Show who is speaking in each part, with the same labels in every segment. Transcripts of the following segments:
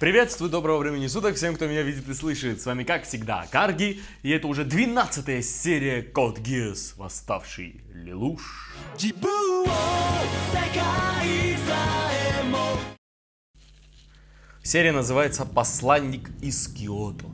Speaker 1: Приветствую, доброго времени суток всем, кто меня видит и слышит. С вами, как всегда, Карги, и это уже 12-я серия Code Geass, восставший Лелуш. Серия называется «Посланник из Киото».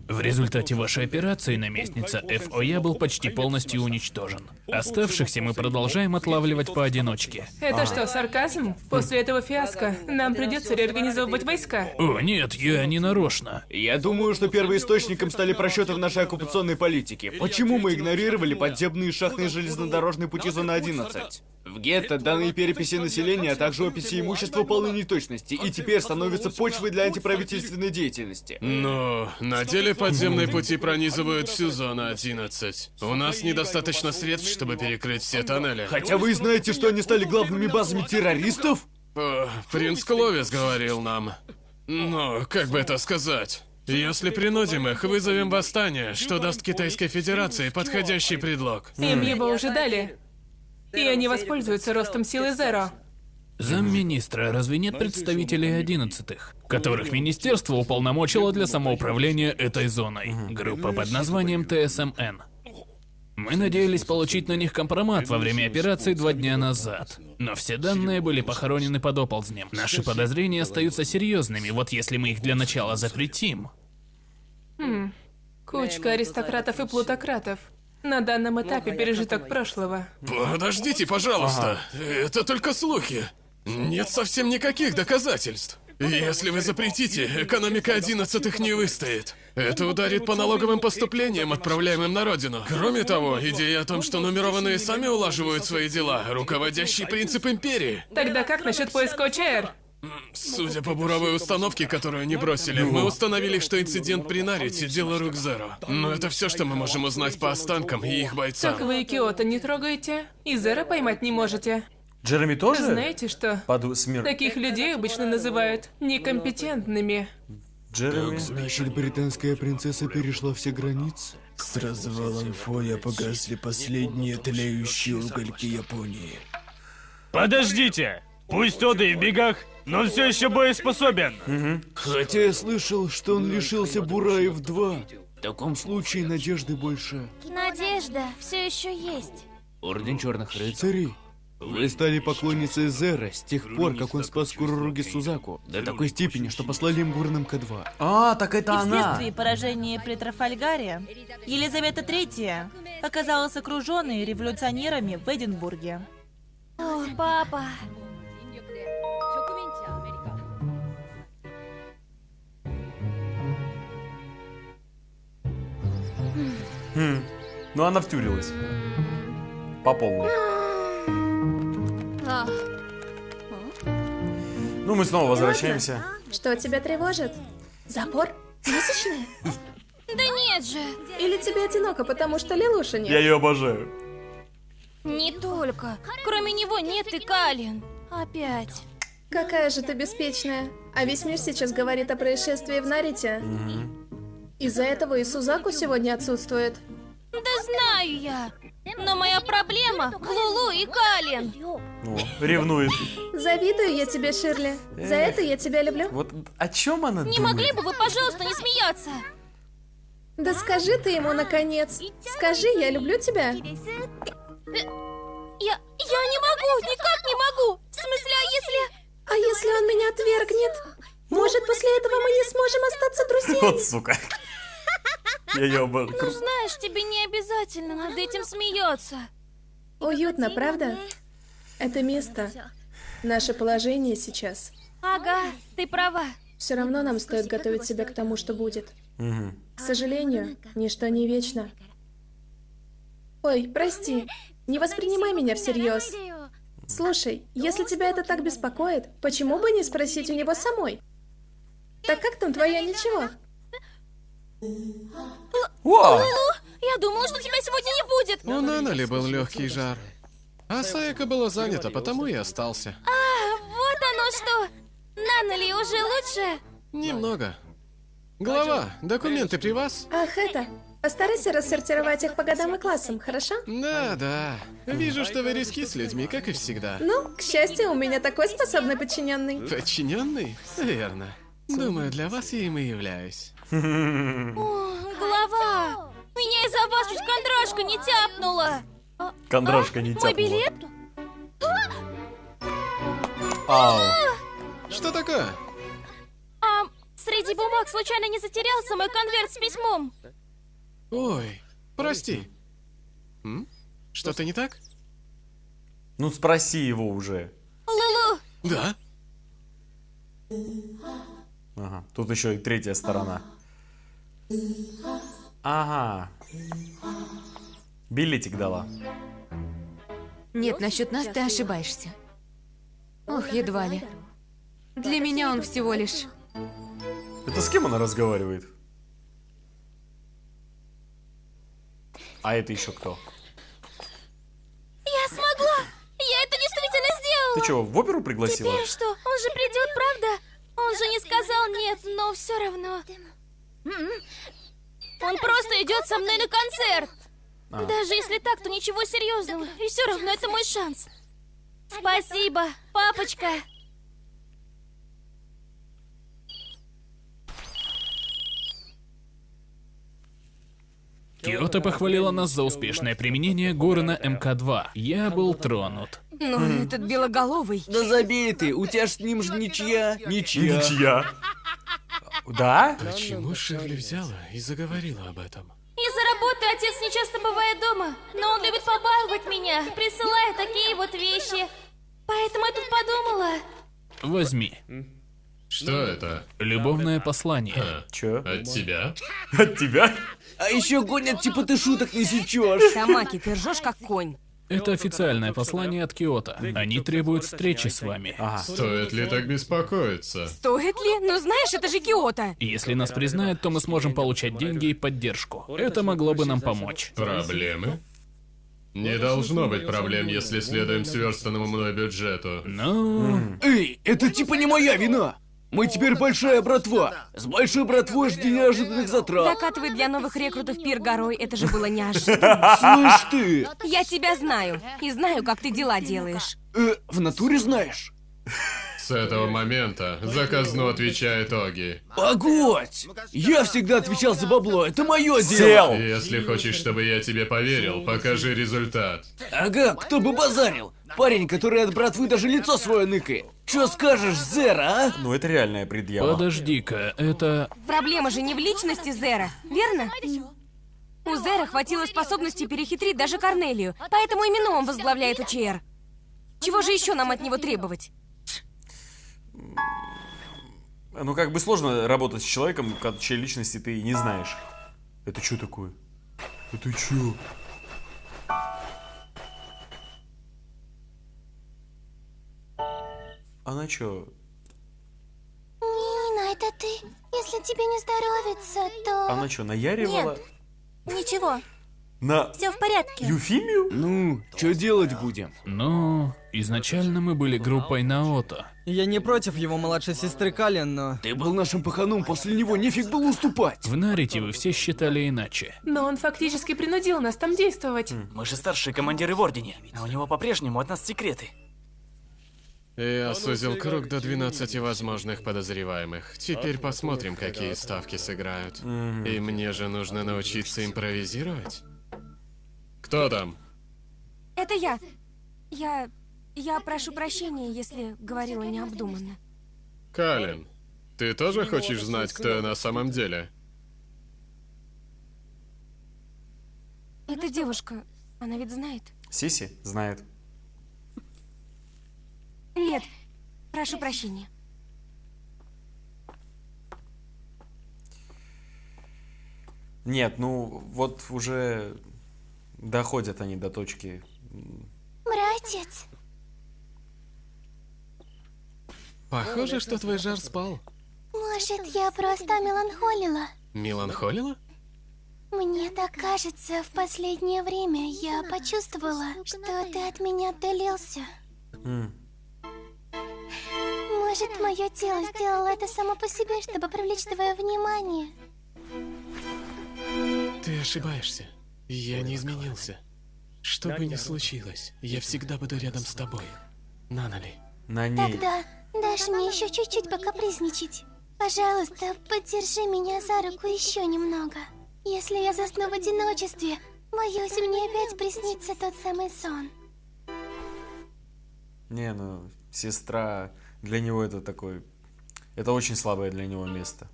Speaker 2: В результате вашей операции, наместница ФОЯ был почти полностью уничтожен. Оставшихся мы продолжаем отлавливать поодиночке.
Speaker 3: Это что, сарказм? После этого фиаско нам придется реорганизовывать войска.
Speaker 2: О, нет, я не нарочно.
Speaker 4: Я думаю, что первоисточником стали просчеты в нашей оккупационной политике. Почему мы игнорировали подземные шахтные железнодорожные пути зоны 11? В гетто данные переписи населения, а также описи имущества полны неточности, и теперь становятся почвой для антиправительственной деятельности.
Speaker 5: Но на деле подземные пути пронизывают всю зону 11. У нас недостаточно средств, чтобы перекрыть все тоннели.
Speaker 4: Хотя вы знаете, что они стали главными базами террористов?
Speaker 5: Принц Кловис говорил нам. Но, как бы это сказать? Если принудим их, вызовем восстание, что даст Китайской Федерации подходящий предлог.
Speaker 3: Им его уже дали. И они воспользуются ростом силы Зеро.
Speaker 2: Замминистра, разве нет представителей 11-х, которых министерство уполномочило для самоуправления этой зоной? Группа под названием ТСМН. Мы надеялись получить на них компромат во время операции 2 дня назад. Но все данные были похоронены под оползнем. Наши подозрения остаются серьезными, вот если мы их для начала запретим.
Speaker 3: Кучка аристократов и плутократов. На данном этапе пережиток прошлого.
Speaker 5: Подождите, пожалуйста. Это только слухи. Нет совсем никаких доказательств. Если вы запретите, экономика 11-х не выстоит. Это ударит по налоговым поступлениям, отправляемым на родину. Кроме того, идея о том, что нумерованные сами улаживают свои дела, руководящий принцип империи.
Speaker 3: Тогда как насчет поиска ОЧР?
Speaker 5: Судя по буровой установке, которую они бросили, мы установили, что инцидент при Нарите — дело рук Зеро. Но это все, что мы можем узнать по останкам и их бойцам.
Speaker 3: Так вы и Киото не трогаете? И Зеро поймать не можете.
Speaker 1: Джереми тоже?
Speaker 3: Знаете что?
Speaker 1: Под смерть.
Speaker 3: Таких людей обычно называют некомпетентными.
Speaker 1: Джереми.
Speaker 4: Значит, британская принцесса перешла все границы?
Speaker 6: С развалом Фоя погасли последние тлеющие угольки Японии.
Speaker 7: Подождите! Пусть Ода и в бегах, но он все еще боеспособен.
Speaker 4: Хотя я слышал, что он лишился Бураев-2. В таком случае надежды больше.
Speaker 8: Надежда все еще есть.
Speaker 4: Орден Черных Рыцарей? Вы стали поклонницей Зеро с тех пор, как он спас Куруруги Сузаку. До такой степени, что послали им Гурным К2.
Speaker 1: А, так это
Speaker 8: И
Speaker 1: она.
Speaker 8: вследствие поражения при Трафальгаре Елизавета III оказалась окруженной революционерами в Эдинбурге. О, папа.
Speaker 1: Ну она втюрилась. По полной. Ну мы снова возвращаемся.
Speaker 9: Что тебя тревожит? Запор? Месячные?
Speaker 8: Да нет же.
Speaker 9: Или тебе одиноко, потому что Лелуша нет?
Speaker 1: Я ее обожаю.
Speaker 8: Не только. Кроме него нет и Калин. Опять.
Speaker 9: Какая же ты беспечная. А весь мир сейчас говорит о происшествии в Нарите. Из-за этого и Сузаку сегодня отсутствует.
Speaker 8: Да знаю я. Но моя проблема в Лулу и Калин.
Speaker 1: О, ревнует.
Speaker 9: Завидую я тебе, Ширли. За это я тебя люблю.
Speaker 1: Вот о чем она
Speaker 8: Не
Speaker 1: думает?
Speaker 8: могли бы вы, пожалуйста, не смеяться?
Speaker 9: Да скажи ты ему наконец. Скажи, я люблю тебя.
Speaker 8: Я не могу, никак не могу. В смысле,
Speaker 9: А если он меня отвергнет? Может, после этого мы не сможем остаться друзьями?
Speaker 1: Вот сука. Я ее обожаю.
Speaker 8: Ну знаешь, тебе не обязательно над этим смеяться.
Speaker 9: Уютно, правда? Это место. Наше положение сейчас.
Speaker 8: Ага, ты права.
Speaker 9: Все равно нам стоит готовить себя к тому, что будет. К сожалению, ничто не вечно. Ой, прости, не воспринимай меня всерьез. Слушай, если тебя это так беспокоит, почему бы не спросить у него самой? Так как там твоя ничего?
Speaker 1: О!
Speaker 8: Я думала, что тебя сегодня не будет.
Speaker 5: У Нанали был легкий жар. А Саека была занята, потому и остался.
Speaker 8: Вот оно что. Нанали уже лучше?
Speaker 5: Немного. Глава, документы при вас?
Speaker 9: Ах, это... Постарайся рассортировать их по годам и классам, хорошо?
Speaker 5: Да. Вижу, что вы риски с людьми, как и всегда.
Speaker 9: Ну, к счастью, у меня такой способный подчиненный.
Speaker 5: Подчиненный? Верно. Думаю, для вас я им и являюсь.
Speaker 10: О, голова! Меня из-за вас чуть кондрашка не тяпнула.
Speaker 1: Кондрашка не
Speaker 10: Мой
Speaker 1: тяпнула.
Speaker 10: билет?
Speaker 1: Ау.
Speaker 5: Что такое?
Speaker 10: Среди бумаг случайно не затерялся мой конверт с письмом.
Speaker 5: Ой, прости. Что-то не так?
Speaker 1: Ну спроси его уже.
Speaker 10: Лулу!
Speaker 5: Да.
Speaker 1: Ага, тут еще и третья сторона. Ага. Билетик дала.
Speaker 11: Нет, насчет нас ты ошибаешься. Ох, едва ли. Для меня он всего лишь...
Speaker 1: Это с кем она разговаривает? А это еще кто?
Speaker 10: Я смогла! Я это действительно сделала!
Speaker 1: Ты что, в оперу пригласила?
Speaker 10: Теперь что? Он же придет, правда? Он же не сказал нет, но все равно. Он просто идет со мной на концерт. Даже если так, то ничего серьезного. И все равно это мой шанс. Спасибо, папочка.
Speaker 2: Киото похвалила нас за успешное применение Гурена МК-2. Я был тронут.
Speaker 11: Ну, этот белоголовый...
Speaker 4: Да забей ты, у тебя ж с ним же ничья. Ничья.
Speaker 1: Ничья. Да?
Speaker 5: Почему Ширли взяла и заговорила об этом?
Speaker 10: Из-за работы отец нечасто бывает дома, но он любит побаловать меня, присылая такие вот вещи. Поэтому я тут подумала.
Speaker 2: Возьми.
Speaker 5: Что это?
Speaker 2: Любовное послание.
Speaker 1: Че?
Speaker 5: От тебя?
Speaker 1: От тебя?
Speaker 4: А еще гонят, типа ты шуток не сечешь.
Speaker 11: Тамаки, ты ржешь как конь.
Speaker 2: Это официальное послание от Киото. Они требуют встречи с вами.
Speaker 5: Стоит ли так беспокоиться?
Speaker 11: Стоит ли? Ну знаешь, это же Киото.
Speaker 2: Если нас признают, то мы сможем получать деньги и поддержку. Это могло бы нам помочь.
Speaker 5: Проблемы? Не должно быть проблем, если следуем сверстанному мной бюджету.
Speaker 2: Ну...
Speaker 4: Эй, это типа не моя вина. Мы теперь большая братва. С большой братвой жди неожиданных затрат.
Speaker 11: Закатывать для новых рекрутов пир горой, это же было неожиданно.
Speaker 4: Слышь ты.
Speaker 11: Я тебя знаю. И знаю, как ты дела делаешь.
Speaker 4: В натуре знаешь?
Speaker 5: С этого момента заказну отвечает Оги.
Speaker 4: Погодь! Я всегда отвечал за бабло, это мое
Speaker 1: Сел!
Speaker 4: дело.
Speaker 5: Если хочешь, чтобы я тебе поверил, покажи результат.
Speaker 4: Ага, кто бы базарил? Парень, который от братвы даже лицо свое ныкает. Чё скажешь, Зера, а?
Speaker 1: Ну это реальная предъява.
Speaker 2: Подожди-ка, это...
Speaker 11: Проблема же не в личности Зера, верно? У Зера хватило способности перехитрить даже Корнелию, поэтому именно он возглавляет УЧР. Чего же еще нам от него требовать?
Speaker 1: Ну как бы сложно работать с человеком, чьей личности ты не знаешь. Это что такое? Это что? Она что?
Speaker 10: Нина, это ты. Если тебе не здоровится, то...
Speaker 1: Она что, наяривала?
Speaker 10: Нет, ничего,
Speaker 1: На
Speaker 10: все в порядке.
Speaker 1: Юфимию?
Speaker 4: Ну, что делать будем?
Speaker 2: Ну, изначально мы были группой Наото.
Speaker 12: Я не против его младшей сестры Калин, но...
Speaker 4: Ты был нашим паханом, после него нефиг было уступать.
Speaker 2: В Нарите вы все считали иначе.
Speaker 3: Но он фактически принудил нас там действовать.
Speaker 13: Мы же старшие командиры в Ордене, а у него по-прежнему от нас секреты.
Speaker 5: Я сузил круг до 12 возможных подозреваемых. Теперь посмотрим, какие ставки сыграют. И мне же нужно научиться импровизировать. Кто там?
Speaker 11: Это я. Я прошу прощения, если говорила необдуманно.
Speaker 5: Калин, ты тоже хочешь знать, кто я на самом деле?
Speaker 11: Эта девушка, она ведь знает?
Speaker 1: Сиси знает.
Speaker 11: Нет, прошу прощения.
Speaker 1: Нет, ну вот уже доходят они до точки.
Speaker 10: Братец.
Speaker 5: Похоже, что твой жар спал.
Speaker 10: Может, я просто меланхолила?
Speaker 5: Меланхолила?
Speaker 10: Мне так кажется, в последнее время я почувствовала, что ты от меня отдалился. Может, мое тело сделало это само по себе, чтобы привлечь твое внимание?
Speaker 5: Ты ошибаешься. Я не изменился. Что бы ни случилось, я всегда буду рядом с тобой. Нанали.
Speaker 1: На ней.
Speaker 10: Тогда дашь мне еще чуть-чуть покапризничать. Пожалуйста, поддержи меня за руку еще немного. Если я засну в одиночестве, боюсь, мне опять приснится тот самый сон.
Speaker 1: Не, ну, сестра, для него это такой... Это очень слабое для него место.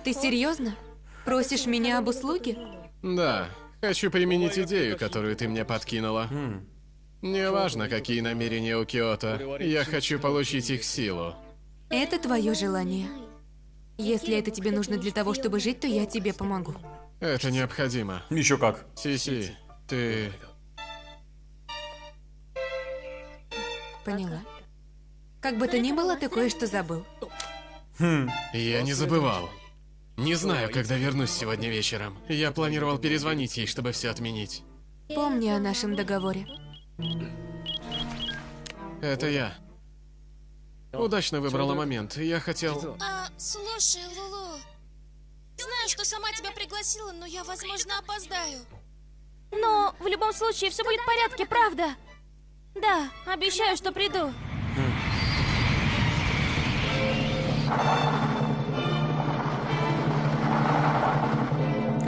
Speaker 14: Ты серьезно? Просишь меня об услуге?
Speaker 5: Да, хочу применить идею, которую ты мне подкинула. Неважно, какие намерения у Киото, я хочу получить их силу.
Speaker 14: Это твое желание. Если это тебе нужно для того, чтобы жить, то я тебе помогу.
Speaker 5: Это необходимо.
Speaker 1: Еще как.
Speaker 5: Сиси, ты...
Speaker 14: Поняла. Как бы то ни было, ты кое-что забыл.
Speaker 5: Я не забывал. Не знаю, когда вернусь сегодня вечером. Я планировал перезвонить ей, чтобы все отменить.
Speaker 14: Помни о нашем договоре.
Speaker 5: Это я. Удачно выбрала момент. Я хотел...
Speaker 10: Слушай, Лулу. Знаю, что сама тебя пригласила, но я, возможно, опоздаю.
Speaker 11: Но в любом случае все будет в порядке, правда? Да, обещаю, что приду.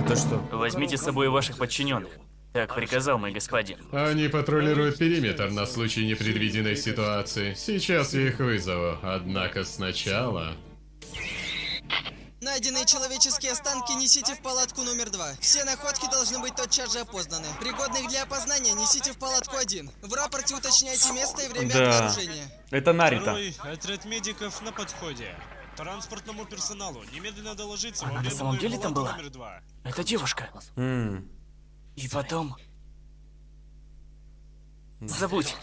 Speaker 1: Это что?
Speaker 13: Возьмите с собой ваших подчиненных. Так приказал мой господин.
Speaker 5: Они патрулируют периметр на случай непредвиденной ситуации. Сейчас я их вызову, однако сначала...
Speaker 15: Найденные человеческие останки несите в палатку номер 2. Все находки должны быть тотчас же опознаны. Пригодных для опознания несите в палатку 1. В рапорте уточняйте место и время обнаружения.
Speaker 1: Это Нарита.
Speaker 7: Второй отряд медиков на подходе. Транспортному персоналу немедленно доложиться в
Speaker 13: Она на самом деле там была?
Speaker 7: номер 2.
Speaker 13: Это девушка. И потом... Забудь.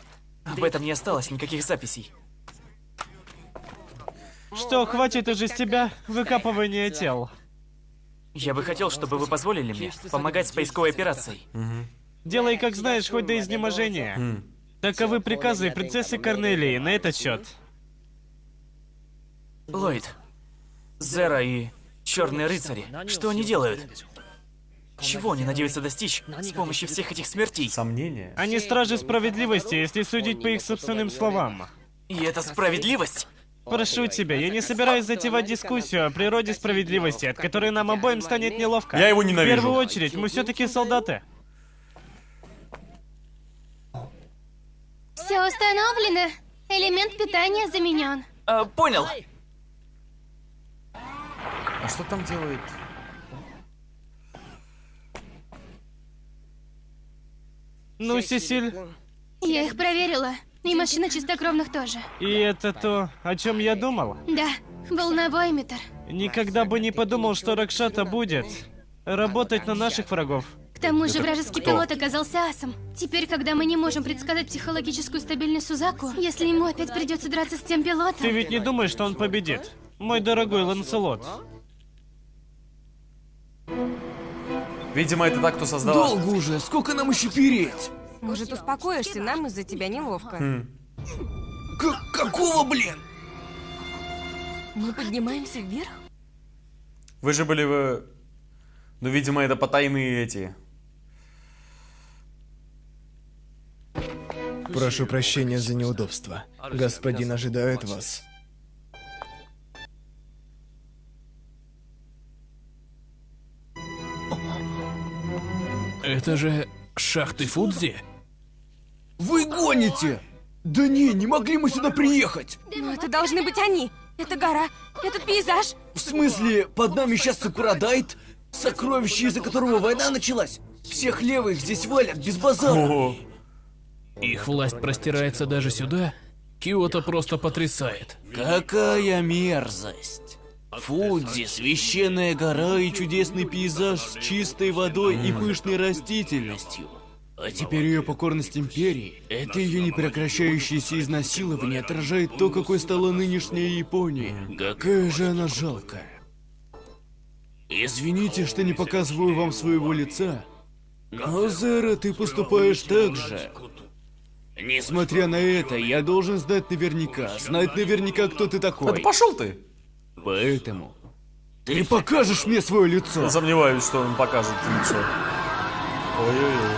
Speaker 13: Об этом не осталось никаких записей.
Speaker 7: Что, хватит уже с тебя выкапывания тел?
Speaker 13: Я бы хотел, чтобы вы позволили мне помогать с поисковой операцией.
Speaker 7: Делай, как знаешь, хоть до изнеможения. Таковы приказы принцессы Корнелии на этот счет.
Speaker 13: Ллойд, Зера и Черные рыцари, что они делают? Чего они надеются достичь с помощью всех этих смертей?
Speaker 1: Сомнения?
Speaker 7: Они стражи справедливости, если судить по их собственным словам.
Speaker 13: И это справедливость?
Speaker 7: Прошу тебя, я не собираюсь затевать дискуссию о природе справедливости, от которой нам обоим станет неловко.
Speaker 1: Я его ненавижу.
Speaker 7: В первую очередь, мы все-таки солдаты.
Speaker 10: Все установлено. Элемент питания заменен.
Speaker 13: Понял.
Speaker 1: А что там делает?
Speaker 7: Ну, Сесиль.
Speaker 10: Я их проверила. И машина чистокровных тоже.
Speaker 7: И это то, о чем я думал?
Speaker 10: Да, волновой эмиттер.
Speaker 7: Никогда бы не подумал, что Ракшата будет работать на наших врагов.
Speaker 10: К тому же вражеский пилот оказался асом. Теперь, когда мы не можем предсказать психологическую стабильность Сузаку, если ему опять придется драться с тем пилотом...
Speaker 7: Ты ведь не думаешь, что он победит? Мой дорогой Ланселот.
Speaker 1: Видимо, это так, кто создавал.
Speaker 12: Долго уже, сколько нам еще переть?
Speaker 11: Может, успокоишься, нам из-за тебя неловко.
Speaker 12: Какого, блин?
Speaker 11: Мы поднимаемся вверх?
Speaker 1: Вы же были в... Ну, видимо, это потайные эти...
Speaker 6: Прошу прощения за неудобство. Господин ожидает вас.
Speaker 2: Это же шахты Фудзи?
Speaker 12: Вы гоните! Да не могли мы сюда приехать!
Speaker 11: Ну это должны быть они! Это гора, этот пейзаж!
Speaker 12: В смысле, под нами сейчас Сакурадайт? Сокровище, из-за которого война началась? Всех левых здесь валят без базара!
Speaker 2: Их власть простирается даже сюда? Киото просто потрясает.
Speaker 4: Какая мерзость! Фудзи, священная гора и чудесный пейзаж с чистой водой и пышной растительностью. А теперь ее покорность империи, это ее непрекращающееся изнасилование отражает то, какой стала нынешняя Япония. Какая же она жалкая. Извините, что не показываю вам своего лица, но, Зера, ты поступаешь так же. Несмотря на это, я должен знать наверняка, кто ты такой.
Speaker 1: Да пошел ты!
Speaker 4: Поэтому ты покажешь мне свое лицо.
Speaker 1: Я сомневаюсь, что он покажет лицо. Ой-ой-ой.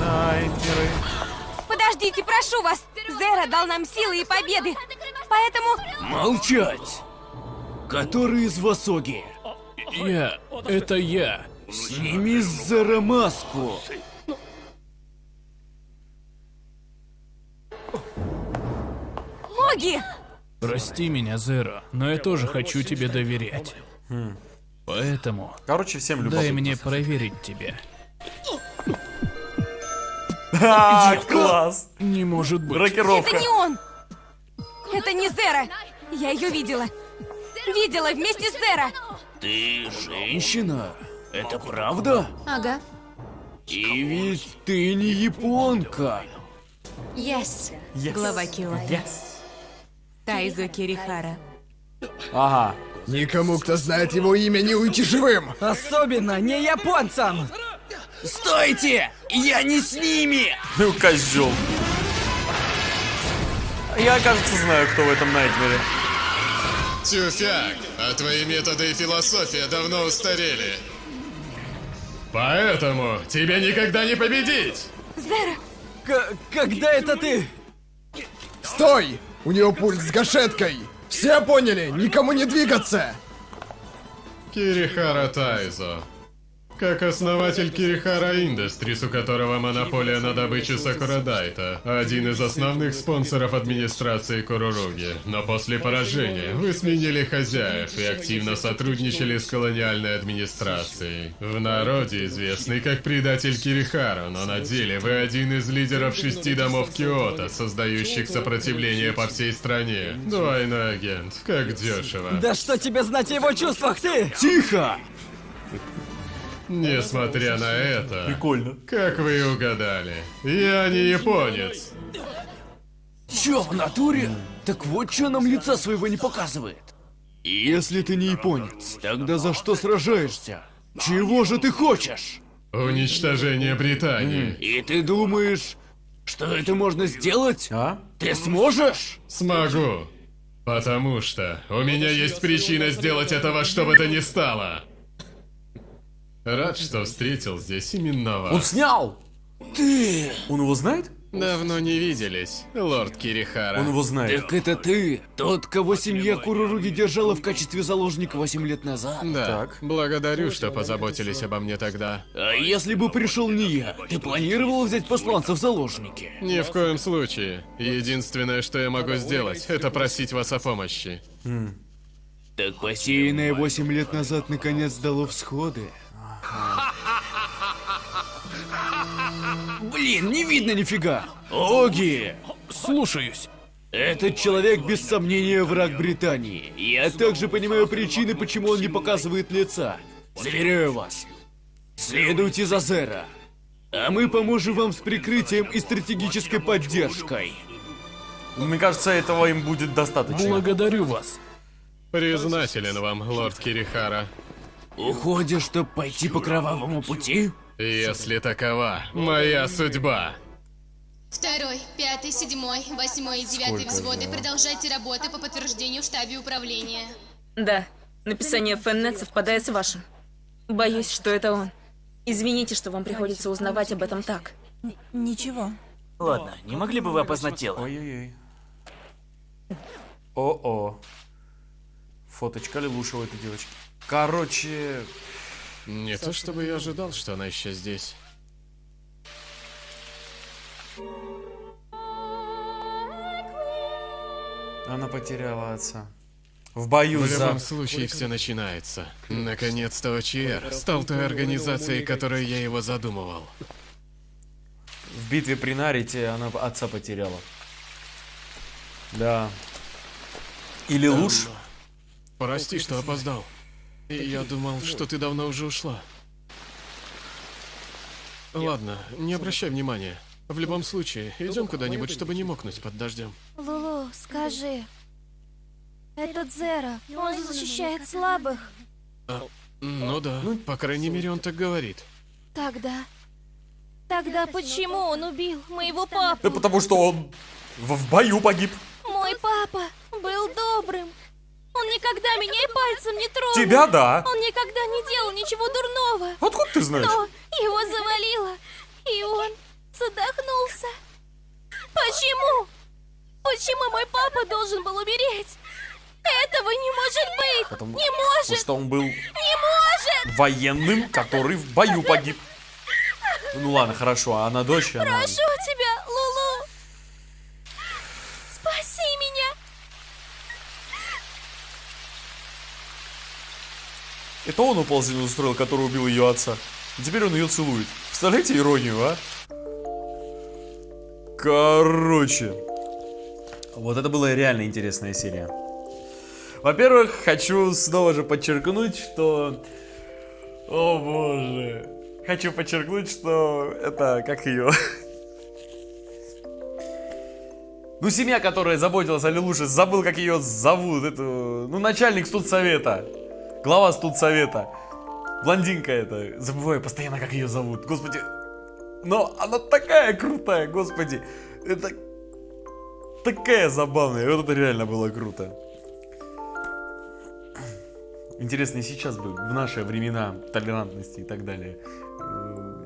Speaker 1: Найтеры.
Speaker 11: Подождите, прошу вас! Зера дал нам силы и победы, поэтому...
Speaker 4: Молчать!
Speaker 12: Который из вас Оги?
Speaker 2: Это я.
Speaker 12: Сними с Зера маску.
Speaker 11: Оги!
Speaker 2: Прости меня, Зеро, но я тоже хочу тебе доверять. Поэтому...
Speaker 1: Короче, всем
Speaker 2: дай
Speaker 1: любопытно.
Speaker 2: мне проверить тебя.
Speaker 1: Класс!
Speaker 2: Не может быть.
Speaker 1: Рокировка.
Speaker 11: Это не он! Это не Зера! Я ее видела. Видела вместе с Зера!
Speaker 12: Ты женщина? Это правда?
Speaker 14: Ага.
Speaker 12: И ведь ты не японка.
Speaker 14: Yes.
Speaker 1: Yes.
Speaker 14: Глава Киота.
Speaker 1: Yes.
Speaker 14: Тайзо Кирихара.
Speaker 1: Ага.
Speaker 6: Никому, кто знает его имя, не уйти живым!
Speaker 15: Особенно не японцам!
Speaker 12: Стойте! Я не с ними!
Speaker 1: Ну, козел. Я, кажется, знаю, кто в этом найтмере.
Speaker 5: Тюфяк, а твои методы и философия давно устарели. Поэтому тебе никогда не победить!
Speaker 11: Зера!
Speaker 15: Когда это ты?
Speaker 6: Стой! У него пульс с гашеткой! Все поняли? Никому не двигаться!
Speaker 5: Кирихара Тайзо. Как основатель Кирихара Industries, у которого монополия на добычу Сакурадайта, один из основных спонсоров администрации Куруруги. Но после поражения вы сменили хозяев и активно сотрудничали с колониальной администрацией. В народе известный как предатель Кирихара, но на деле вы один из лидеров 6 домов Киото, создающих сопротивление по всей стране. Двойной агент, как дешево.
Speaker 15: Да что тебе знать о его чувствах, ты?
Speaker 12: Тихо!
Speaker 5: Несмотря на это,
Speaker 1: Прикольно.
Speaker 5: как вы и угадали, я не японец.
Speaker 12: Чё, в натуре? Так вот чё нам лица своего не показывает. Если ты не японец, тогда за что сражаешься? Чего же ты хочешь?
Speaker 5: Уничтожение Британии.
Speaker 12: И ты думаешь, что это можно сделать?
Speaker 1: А?
Speaker 12: Ты сможешь?
Speaker 5: Смогу. Потому что у меня есть причина сделать это во что бы то ни стало. Рад, что встретил здесь именно вас.
Speaker 1: Он снял!
Speaker 12: Ты!
Speaker 1: Он его знает?
Speaker 5: Давно не виделись, лорд Кирихара.
Speaker 1: Он его знает.
Speaker 12: Так это ты, тот, кого семья Куруруги держала в качестве заложника 8 лет назад?
Speaker 5: Да,
Speaker 1: Так.
Speaker 5: благодарю, что позаботились обо мне тогда.
Speaker 12: А если бы пришел не я, ты планировал взять посланца в заложники?
Speaker 5: Ни в коем случае. Единственное, что я могу сделать, это просить вас о помощи.
Speaker 12: Так посеянное 8 лет назад наконец дало всходы. Блин, не видно нифига! Оги!
Speaker 2: Слушаюсь.
Speaker 12: Этот человек без сомнения враг Британии. Я также понимаю причины, почему он не показывает лица. Заверяю вас. Следуйте за Зера. А мы поможем вам с прикрытием и стратегической поддержкой.
Speaker 1: Мне кажется, этого им будет достаточно.
Speaker 2: Благодарю вас.
Speaker 5: Признателен вам, лорд Кирихара.
Speaker 12: Уходишь, чтобы пойти по кровавому пути?
Speaker 5: Если такова моя судьба.
Speaker 16: 2-й, 5-й, 7-й, 8-й и 9-й взводы, продолжайте работу по подтверждению в штабе управления.
Speaker 3: Да, написание Феннет совпадает с вашим. Боюсь, что это он. Извините, что вам приходится узнавать об этом так.
Speaker 8: Ничего.
Speaker 13: Ладно, не могли бы вы опознать тело?
Speaker 1: Ой-ой-ой. О-о. Фоточка Лелуша у этой девочки. Короче...
Speaker 5: Не то чтобы я ожидал, что она еще здесь.
Speaker 1: Она потеряла отца. В бою
Speaker 5: В
Speaker 1: за...
Speaker 5: любом случае все начинается. Наконец-то ОЧР стал той организацией, которой я его задумывал.
Speaker 1: В битве при Нарите она отца потеряла. Да. Или лучше.
Speaker 5: Прости, что опоздал. И я думал, что ты давно уже ушла. Ладно, не обращай внимания. В любом случае, идем куда-нибудь, чтобы не мокнуть под дождем.
Speaker 10: Лулу, скажи. Этот Зера, он же защищает слабых.
Speaker 5: Ну да, по крайней мере он так говорит.
Speaker 10: Тогда почему он убил моего папу?
Speaker 1: Да потому что он в бою погиб.
Speaker 10: Мой папа был добрым. Он никогда меня и пальцем не трогал.
Speaker 1: Тебя да.
Speaker 10: Он никогда не делал ничего дурного.
Speaker 1: Откуда ты знаешь?
Speaker 10: Но его завалило, и он задохнулся. Почему? Почему мой папа должен был умереть? Этого не может быть!
Speaker 1: Потому
Speaker 10: Не может!
Speaker 1: что он был
Speaker 10: Не может!
Speaker 1: военным, который в бою погиб. Ну ладно, хорошо, а она дочь, она...
Speaker 10: Прошу тебя, Лулу! Спаси меня!
Speaker 1: Это он оползень устроил, который убил ее отца. И теперь он ее целует. Представляете иронию, а? Короче. Вот это была реально интересная серия. Во-первых, хочу снова же подчеркнуть, что... О боже. Хочу подчеркнуть, что это... Как ее? Ну, семья, которая заботилась о Лелуше, забыл, как ее зовут. Это... Ну, начальник студсовета. Глава студсовета. Блондинка эта. Забываю постоянно, как ее зовут. Господи. Но она такая крутая, господи. Это такая забавная. Вот это реально было круто. Интересно, и сейчас бы, в наши времена толерантности и так далее,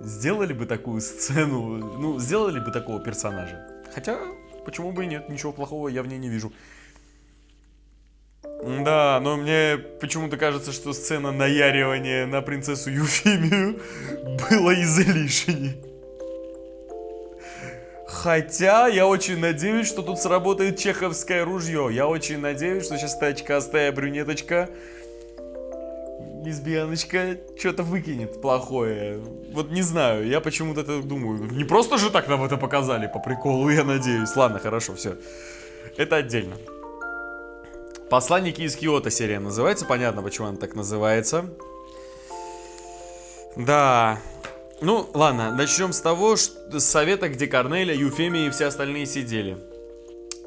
Speaker 1: сделали бы такую сцену, ну, сделали бы такого персонажа. Хотя, почему бы и нет, ничего плохого я в ней не вижу. Да, но мне почему-то кажется, что сцена наяривания на принцессу Юфимию была излишней. Хотя, я очень надеюсь, что тут сработает чеховское ружье. Я очень надеюсь, что сейчас эта очкастая брюнеточка, лесбияночка, что-то выкинет плохое. Вот не знаю, я почему-то это думаю. Не просто же так нам это показали, по приколу, я надеюсь. Ладно, хорошо, все. Это отдельно. Посланники из Киото серия называется. Понятно, почему она так называется. Да. Ну, ладно, начнем с того, что с совета, где Корнелия, Юфемия и все остальные сидели.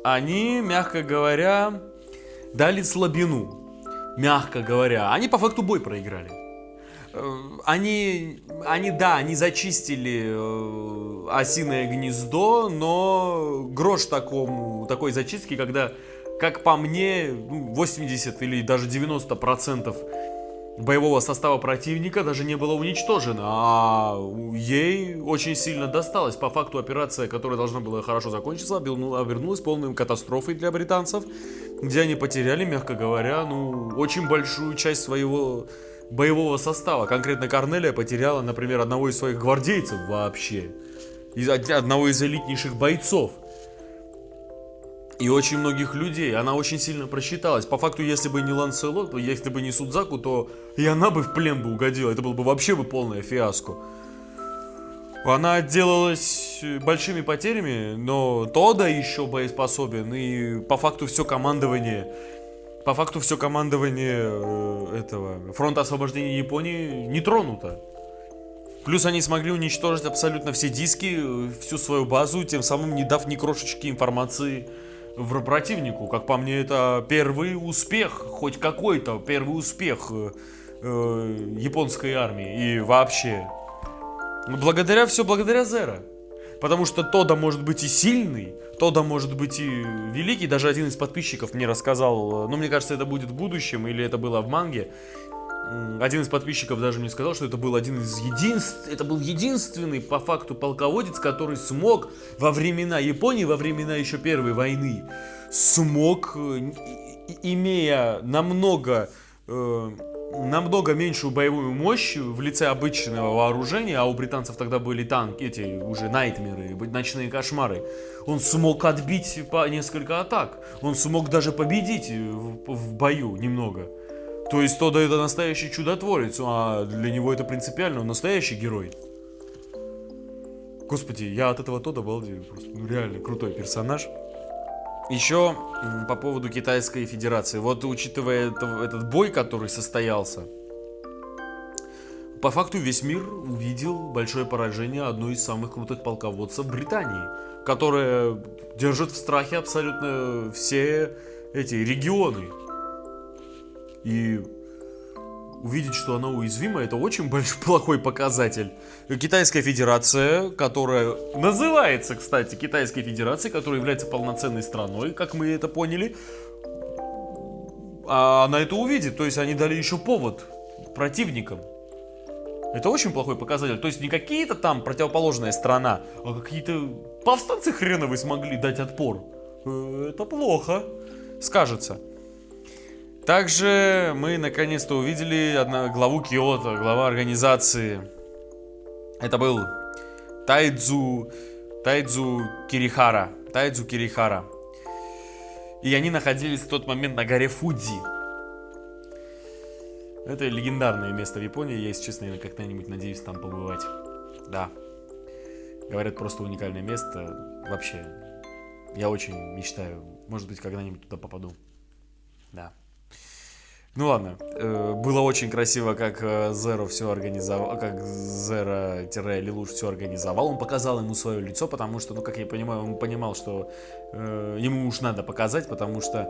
Speaker 1: Они, мягко говоря, дали слабину. Мягко говоря. Они по факту бой проиграли. Они зачистили осиное гнездо, но грош такой зачистки, когда, как по мне, 80 или даже 90% боевого состава противника даже не было уничтожено, а ей очень сильно досталось. По факту операция, которая должна была хорошо закончиться, обернулась полной катастрофой для британцев, где они потеряли, мягко говоря, очень большую часть своего боевого состава. Конкретно Корнелия потеряла, например, одного из своих гвардейцев вообще, одного из элитнейших бойцов. И очень многих людей. Она очень сильно просчиталась. По факту, если бы не Ланселот, если бы не Судзаку, то и она бы в плен бы угодила. Это было бы вообще полное фиаско. Она отделалась большими потерями, но Тода еще боеспособен. И по факту все командование этого фронта освобождения Японии не тронуто. Плюс они смогли уничтожить абсолютно все диски, всю свою базу, тем самым не дав ни крошечки информации в противнику. Как по мне, это первый успех, хоть какой-то первый успех японской армии. И вообще, благодаря Зеро. Потому что Тода может быть и сильный, Тода может быть и великий. Даже один из подписчиков мне рассказал, мне кажется, это будет в будущем, или это было в манге. Один из подписчиков даже мне сказал, что это был единственный по факту полководец, который смог во времена Японии, во времена еще Первой войны, имея намного меньшую боевую мощь в лице обычного вооружения, а у британцев тогда были танки, эти уже найтмеры, ночные кошмары, он смог отбить по несколько атак, он смог даже победить в бою немного. То есть Тода это настоящий чудотворец, а для него это принципиально, он настоящий герой. Господи, я от этого Тода балдею просто, реально крутой персонаж. Еще по поводу Китайской Федерации. Вот учитывая этот бой, который состоялся, по факту весь мир увидел большое поражение одной из самых крутых полководцев Британии, которая держит в страхе абсолютно все эти регионы. И увидеть, что она уязвима, это очень плохой показатель. Китайская Федерация, которая называется, кстати, Китайской Федерацией, которая является полноценной страной, как мы это поняли, она это увидит. То есть они дали еще повод противникам. Это очень плохой показатель. То есть не какие-то там противоположная страна, а какие-то повстанцы хреновые смогли дать отпор. Это плохо, скажется. Также мы наконец-то увидели главу Киото, глава организации. Это был Тайдзу Кирихара. И они находились в тот момент на горе Фудзи. Это легендарное место в Японии. Я, если честно, как-нибудь надеюсь там побывать. Да. Говорят, просто уникальное место. Вообще, я очень мечтаю. Может быть, когда-нибудь туда попаду. Да. Ну ладно. Было очень красиво, как Зеро все организовал, как Зеро-Лелуш все организовал. Он показал ему свое лицо, потому что, ну, как я понимаю, он понимал, что ему уж надо показать, потому что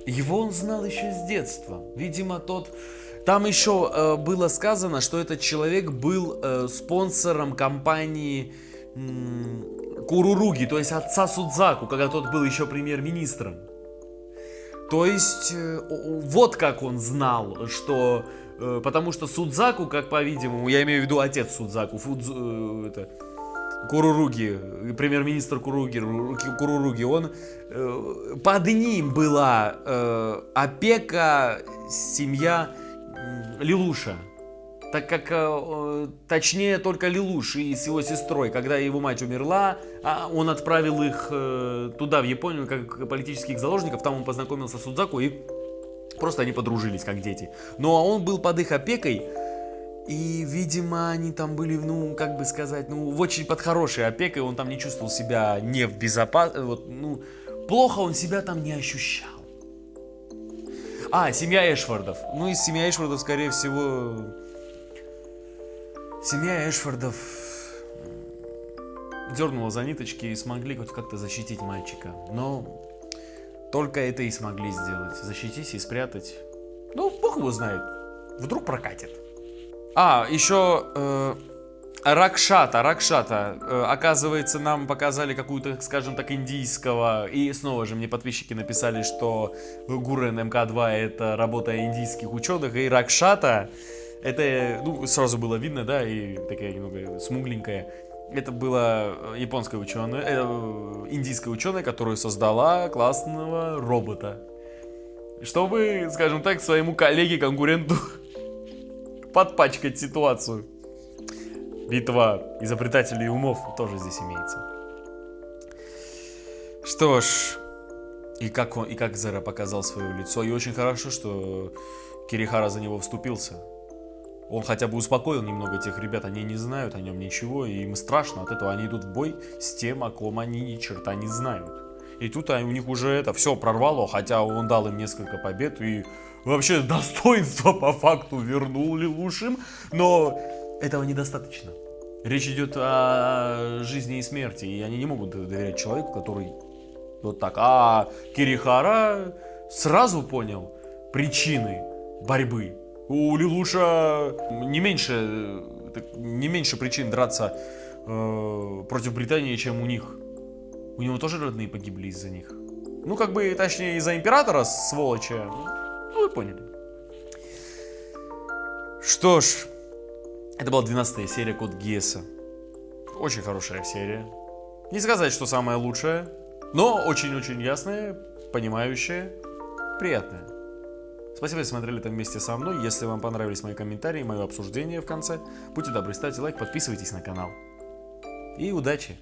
Speaker 1: его он знал еще с детства. Видимо, Там еще было сказано, что этот человек был спонсором компании Куруруги, то есть отца Судзаку, когда тот был еще премьер-министром. То есть, вот как он знал, что... Потому что Судзаку, как по-видимому, я имею в виду отец Судзаку, Куруруги, премьер-министр Куруруги, он... Под ним была опека семья Лелуша. Так как, точнее, только Лелуш и с его сестрой, когда его мать умерла, он отправил их туда, в Японию, как политических заложников. Там он познакомился с Судзаку, и просто они подружились, как дети. Но он был под их опекой, и, видимо, они там были, ну, как бы сказать, ну, очень под хорошей опекой. Он там не чувствовал себя не в безопасности, вот, ну, плохо он себя там не ощущал. Семья Эшфордов. Ну, и семья Эшфордов, скорее всего... Семья Эшфордов дернула за ниточки и смогли хоть как-то защитить мальчика. Но только это и смогли сделать. Защитить и спрятать. Ну, бог его знает. Вдруг прокатит. Еще Ракшата. Оказывается, нам показали какую-то, скажем так, индийского. И снова же мне подписчики написали, что Гурен МК2 это работа индийских ученых. И Ракшата... Это, ну, сразу было видно, да, и такая немного смугленькая. Это была японская ученая, индийская ученая, которая создала классного робота. Чтобы, скажем так, своему коллеге-конкуренту подпачкать ситуацию. Битва изобретателей умов тоже здесь имеется. Что ж, и как Зеро показал свое лицо. И очень хорошо, что Кирихара за него вступился. Он хотя бы успокоил немного этих ребят, они не знают о нем ничего, и им страшно от этого. Они идут в бой с тем, о ком они ни черта не знают. И тут у них уже это все прорвало, хотя он дал им несколько побед и вообще достоинство по факту вернул Лелуш им, но этого недостаточно. Речь идет о жизни и смерти, и они не могут доверять человеку, который вот так. А Кирихара сразу понял причины борьбы. У Лелуша не меньше причин драться против Британии, чем у них. У него тоже родные погибли из-за них. Ну, как бы, точнее, из-за императора, сволоча. Ну, вы поняли. Что ж, это была 12-я серия Код Гиаса. Очень хорошая серия. Не сказать, что самая лучшая, но очень-очень ясная, понимающая, приятная. Спасибо, что смотрели это вместе со мной. Если вам понравились мои комментарии, мое обсуждение в конце, будьте добры, ставьте лайк, подписывайтесь на канал. И удачи!